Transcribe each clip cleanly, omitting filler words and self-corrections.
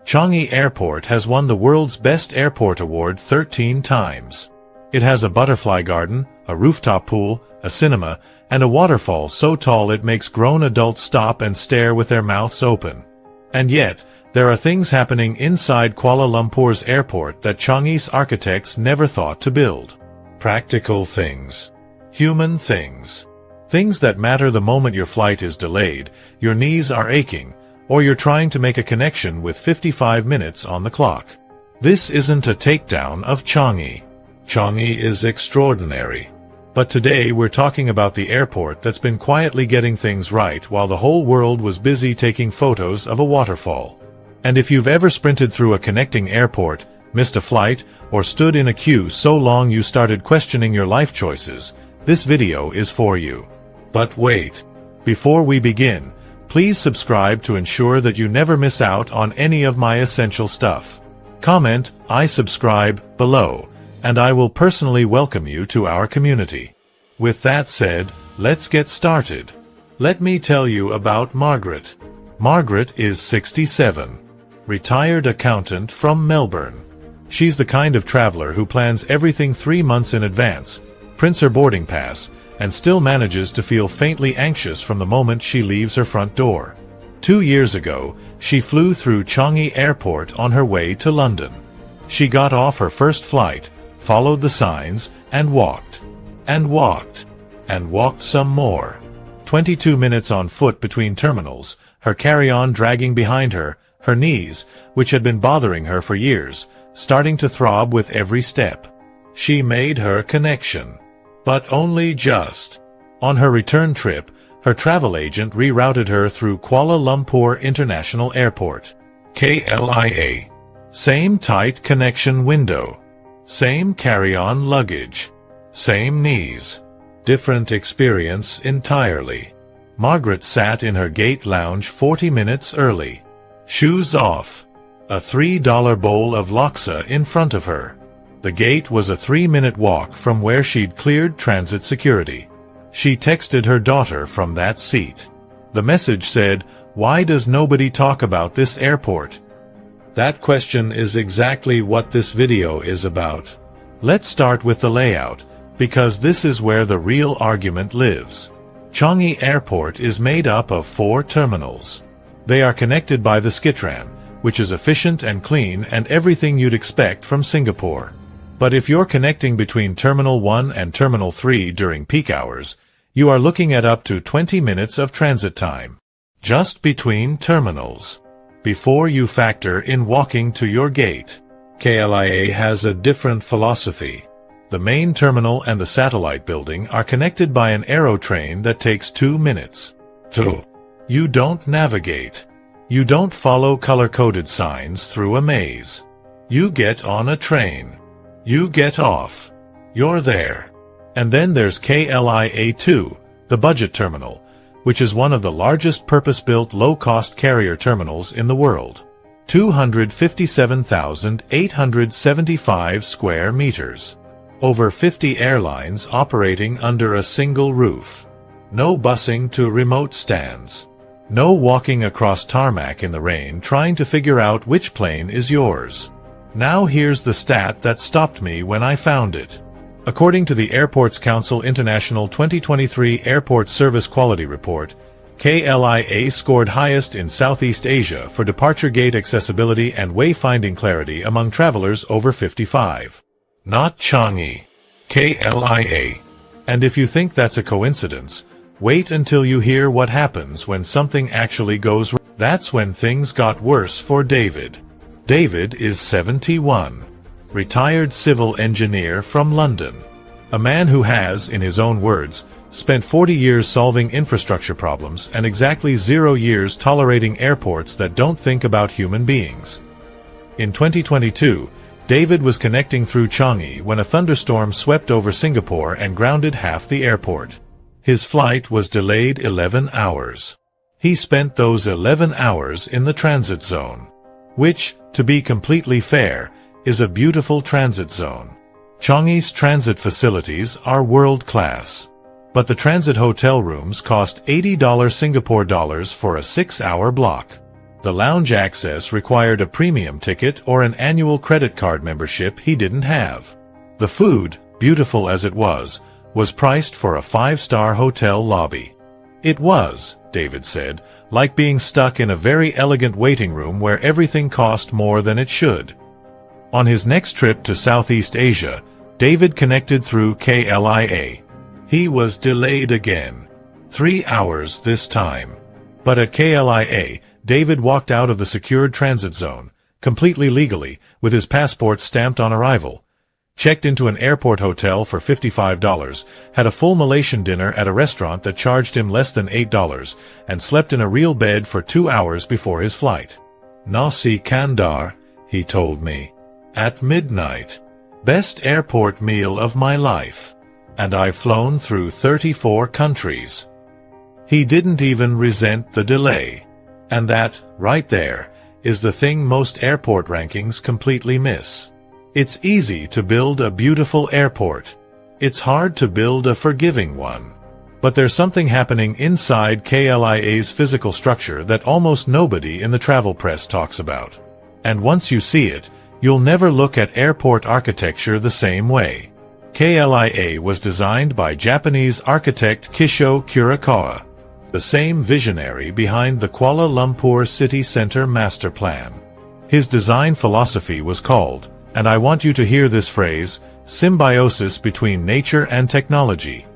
Changi Airport has won the world's best airport award 13 times. It has a butterfly garden, a rooftop pool, a cinema, and a waterfall so tall it makes grown adults stop and stare with their mouths open. And yet, there are things happening inside Kuala Lumpur's airport that Changi's architects never thought to build. Practical things. Human things. Things that matter the moment your flight is delayed, your knees are aching, or you're trying to make a connection with 55 minutes on the clock. This isn't a takedown of Changi. Changi is extraordinary. But today we're talking about the airport that's been quietly getting things right while the whole world was busy taking photos of a waterfall. And if you've ever sprinted through a connecting airport, missed a flight, or stood in a queue so long you started questioning your life choices, this video is for you. But wait. Before we begin, please subscribe to ensure that you never miss out on any of my essential stuff. Comment, "I subscribe," below, and I will personally welcome you to our community. With that said, let's get started. Let me tell you about Margaret. Margaret is 67. Retired accountant from Melbourne. She's the kind of traveler who plans everything 3 months in advance, prints her boarding pass, and still manages to feel faintly anxious from the moment she leaves her front door. 2 years ago, she flew through Changi Airport on her way to London. She got off her first flight, followed the signs, and walked. And walked. And walked some more. 22 minutes on foot between terminals, her carry-on dragging behind her, her knees, which had been bothering her for years, starting to throb with every step. She made her connection. But only just. On her return trip, her travel agent rerouted her through Kuala Lumpur International Airport. KLIA. Same tight connection window. Same carry-on luggage. Same knees. Different experience entirely. Margaret sat in her gate lounge 40 minutes early. Shoes off. A $3 bowl of laksa in front of her. The gate was a 3-minute walk from where she'd cleared transit security. She texted her daughter from that seat. The message said, "Why does nobody talk about this airport?" That question is exactly what this video is about. Let's start with the layout, because this is where the real argument lives. Changi Airport is made up of 4 terminals. They are connected by the Skitran, which is efficient and clean and everything you'd expect from Singapore. But if you're connecting between Terminal 1 and Terminal 3 during peak hours, you are looking at up to 20 minutes of transit time. Just between terminals. Before you factor in walking to your gate. KLIA has a different philosophy. The main terminal and the satellite building are connected by an aero train that takes 2 minutes. 2. You don't navigate. You don't follow color-coded signs through a maze. You get on a train. You get off. You're there. And then there's KLIA-2, the budget terminal, which is one of the largest purpose-built low-cost carrier terminals in the world. 257,875 square meters. Over 50 airlines operating under a single roof. No busing to remote stands. No walking across tarmac in the rain trying to figure out which plane is yours. Now here's the stat that stopped me when I found it. According to the Airports Council International 2023 Airport Service Quality Report, KLIA scored highest in Southeast Asia for departure gate accessibility and wayfinding clarity among travelers over 55. Not Changi. KLIA. And if you think that's a coincidence, wait until you hear what happens when something actually goes wrong. That's when things got worse for David. David is 71. Retired civil engineer from London. A man who has, in his own words, spent 40 years solving infrastructure problems and exactly 0 years tolerating airports that don't think about human beings. In 2022, David was connecting through Changi when a thunderstorm swept over Singapore and grounded half the airport. His flight was delayed 11 hours. He spent those 11 hours in the transit zone. Which, to be completely fair, is a beautiful transit zone. Changi's transit facilities are world-class. But the transit hotel rooms cost $80 Singapore dollars for a 6-hour block. The lounge access required a premium ticket or an annual credit card membership he didn't have. The food, beautiful as it was priced for a 5-star hotel lobby. It was, David said, like being stuck in a very elegant waiting room where everything cost more than it should. On his next trip to Southeast Asia, David connected through KLIA. He was delayed again. 3 hours this time. But at KLIA, David walked out of the secured transit zone, completely legally, with his passport stamped on arrival, checked into an airport hotel for $55, had a full Malaysian dinner at a restaurant that charged him less than $8, and slept in a real bed for 2 hours before his flight. Nasi kandar, he told me. At midnight. Best airport meal of my life. And I've flown through 34 countries. He didn't even resent the delay. And that, right there, is the thing most airport rankings completely miss. It's easy to build a beautiful airport. It's hard to build a forgiving one. But there's something happening inside KLIA's physical structure that almost nobody in the travel press talks about. And once you see it, you'll never look at airport architecture the same way. KLIA was designed by Japanese architect Kisho Kurakawa, the same visionary behind the Kuala Lumpur City Centre master plan. His design philosophy was called, and I want you to hear this phrase, symbiosis between nature and technology.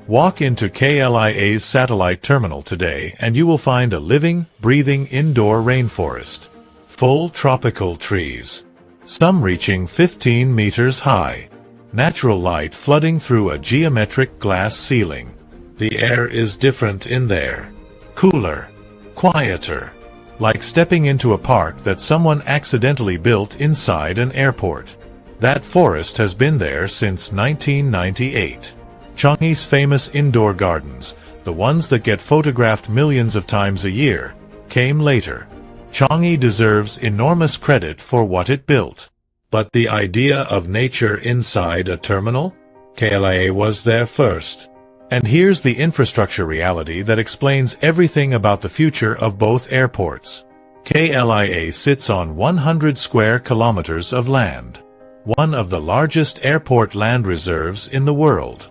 Walk into KLIA's satellite terminal today and you will find a living, breathing indoor rainforest. Full tropical trees. Some reaching 15 meters high. Natural light flooding through a geometric glass ceiling. The air is different in there. Cooler. Quieter. Like stepping into a park that someone accidentally built inside an airport. That forest has been there since 1998. Changi's famous indoor gardens, the ones that get photographed millions of times a year, came later. Changi deserves enormous credit for what it built. But the idea of nature inside a terminal? KLIA was there first. And here's the infrastructure reality that explains everything about the future of both airports. KLIA sits on 100 square kilometers of land. One of the largest airport land reserves in the world.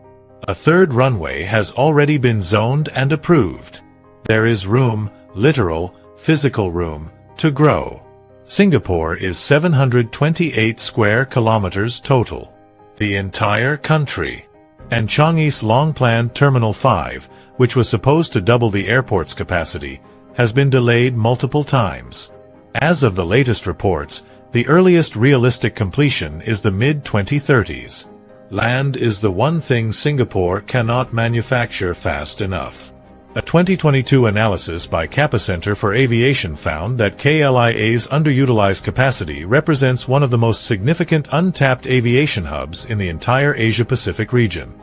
A third runway has already been zoned and approved. There is room, literal, physical room, to grow. Singapore is 728 square kilometers total. The entire country. And Changi's long-planned Terminal 5, which was supposed to double the airport's capacity, has been delayed multiple times. As of the latest reports, the earliest realistic completion is the mid-2030s. Land is the one thing Singapore cannot manufacture fast enough. A 2022 analysis by Kappa Center for Aviation found that KLIA's underutilized capacity represents one of the most significant untapped aviation hubs in the entire Asia-Pacific region.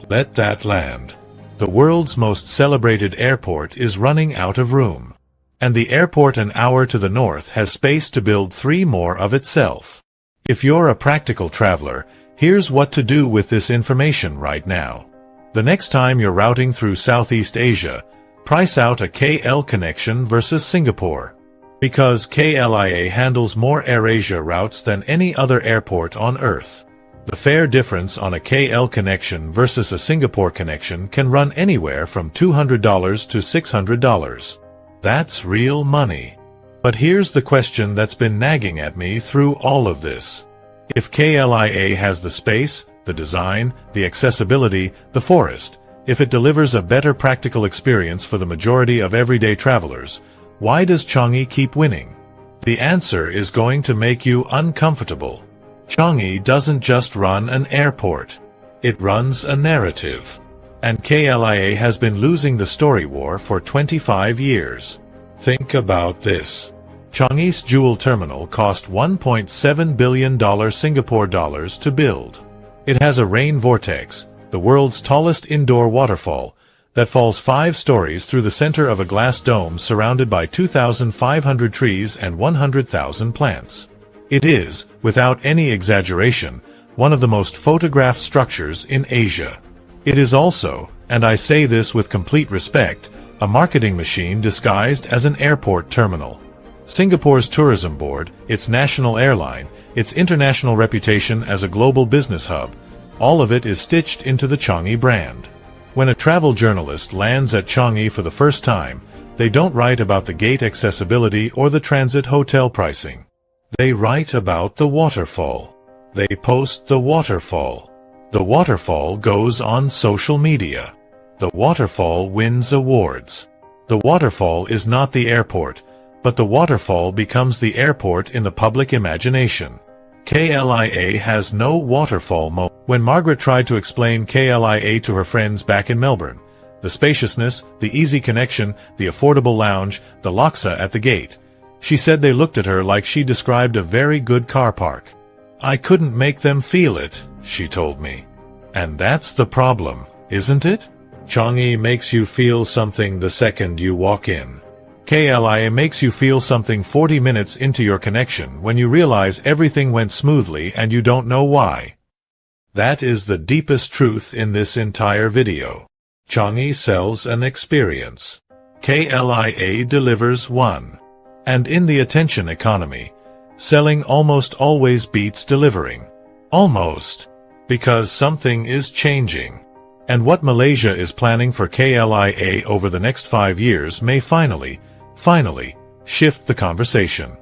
Let that land. The world's most celebrated airport is running out of room. And the airport an hour to the north has space to build 3 more of itself. If you're a practical traveler, here's what to do with this information right now. The next time you're routing through Southeast Asia, price out a KL connection versus Singapore. Because KLIA handles more AirAsia routes than any other airport on Earth. The fare difference on a KL connection versus a Singapore connection can run anywhere from $200 to $600. That's real money. But here's the question that's been nagging at me through all of this. If KLIA has the space, the design, the accessibility, the forest, if it delivers a better practical experience for the majority of everyday travelers, why does Changi keep winning? The answer is going to make you uncomfortable. Changi doesn't just run an airport. It runs a narrative. And KLIA has been losing the story war for 25 years. Think about this. Changi's Jewel Terminal cost $1.7 billion Singapore dollars to build. It has a rain vortex, the world's tallest indoor waterfall, that falls 5 stories through the center of a glass dome surrounded by 2,500 trees and 100,000 plants. It is, without any exaggeration, one of the most photographed structures in Asia. It is also, and I say this with complete respect, a marketing machine disguised as an airport terminal. Singapore's tourism board, its national airline, its international reputation as a global business hub, all of it is stitched into the Changi brand. When a travel journalist lands at Changi for the first time, they don't write about the gate accessibility or the transit hotel pricing. They write about the waterfall. They post the waterfall. The waterfall goes on social media. The waterfall wins awards. The waterfall is not the airport, but the waterfall becomes the airport in the public imagination. KLIA has no waterfall moment. When Margaret tried to explain KLIA to her friends back in Melbourne, the spaciousness, the easy connection, the affordable lounge, the laksa at the gate, she said they looked at her like she described a very good car park. I couldn't make them feel it, she told me. And that's the problem, isn't it? Changi makes you feel something the second you walk in. KLIA makes you feel something 40 minutes into your connection when you realize everything went smoothly and you don't know why. That is the deepest truth in this entire video. Changi sells an experience. KLIA delivers one. And in the attention economy, selling almost always beats delivering. Almost. Because something is changing. And what Malaysia is planning for KLIA over the next 5 years may finally shift the conversation.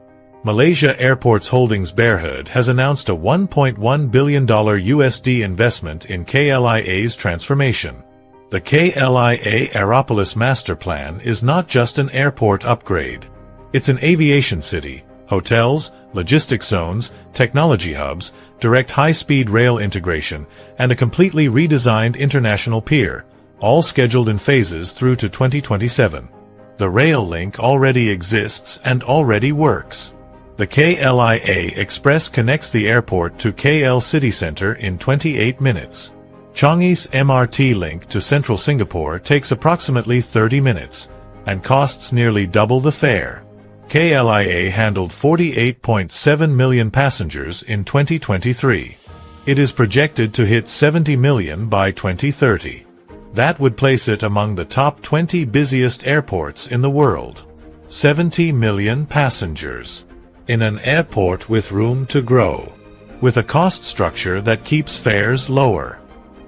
Malaysia Airports Holdings Berhad has announced a $1.1 billion USD investment in KLIA's transformation. The KLIA Aeropolis Master Plan is not just an airport upgrade. It's an aviation city, hotels, logistics zones, technology hubs, direct high-speed rail integration, and a completely redesigned international pier, all scheduled in phases through to 2027. The rail link already exists and already works. The KLIA Express connects the airport to KL City Centre in 28 minutes. Changi's MRT link to central Singapore takes approximately 30 minutes and costs nearly double the fare. KLIA handled 48.7 million passengers in 2023. It is projected to hit 70 million by 2030. That would place it among the top 20 busiest airports in the world. 70 million passengers. In an airport with room to grow. With a cost structure that keeps fares lower.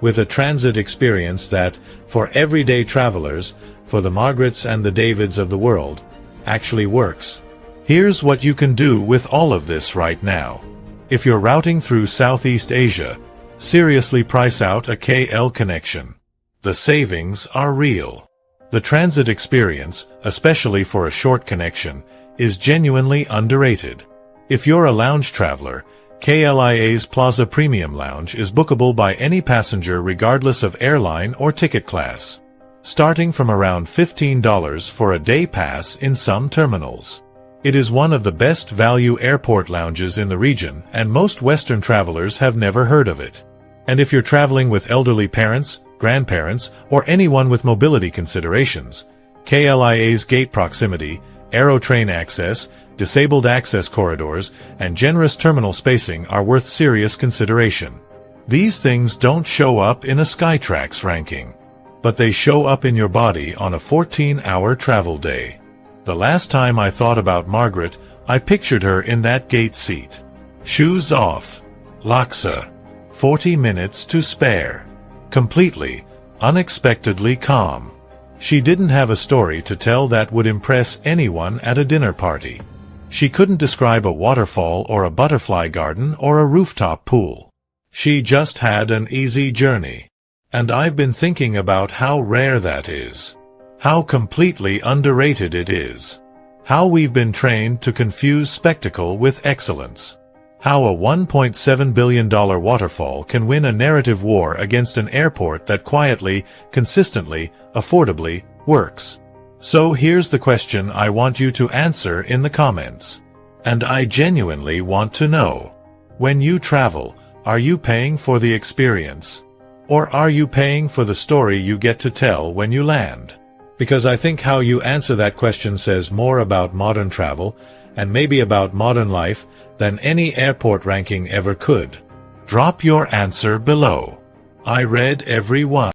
With a transit experience that, for everyday travelers, for the Margarets and the Davids of the world, actually works. Here's what you can do with all of this right now. If you're routing through Southeast Asia, seriously price out a KL connection. The savings are real. The transit experience, especially for a short connection, is genuinely underrated. If you're a lounge traveler, KLIA's Plaza Premium Lounge is bookable by any passenger regardless of airline or ticket class. Starting from around $15 for a day pass in some terminals. It is one of the best value airport lounges in the region and most Western travelers have never heard of it. And if you're traveling with elderly parents, grandparents, or anyone with mobility considerations, KLIA's gate proximity, aero train access, disabled access corridors, and generous terminal spacing are worth serious consideration. These things don't show up in a Skytrax ranking, but they show up in your body on a 14-hour travel day. The last time I thought about Margaret, I pictured her in that gate seat. Shoes off. Laksa. 40 minutes to spare. Completely, unexpectedly calm. She didn't have a story to tell that would impress anyone at a dinner party. She couldn't describe a waterfall or a butterfly garden or a rooftop pool. She just had an easy journey. And I've been thinking about how rare that is. How completely underrated it is. How we've been trained to confuse spectacle with excellence. How a $1.7 billion waterfall can win a narrative war against an airport that quietly, consistently, affordably, works. So here's the question I want you to answer in the comments. And I genuinely want to know. When you travel, are you paying for the experience? Or are you paying for the story you get to tell when you land? Because I think how you answer that question says more about modern travel, and maybe about modern life, than any airport ranking ever could. Drop your answer below. I read every one.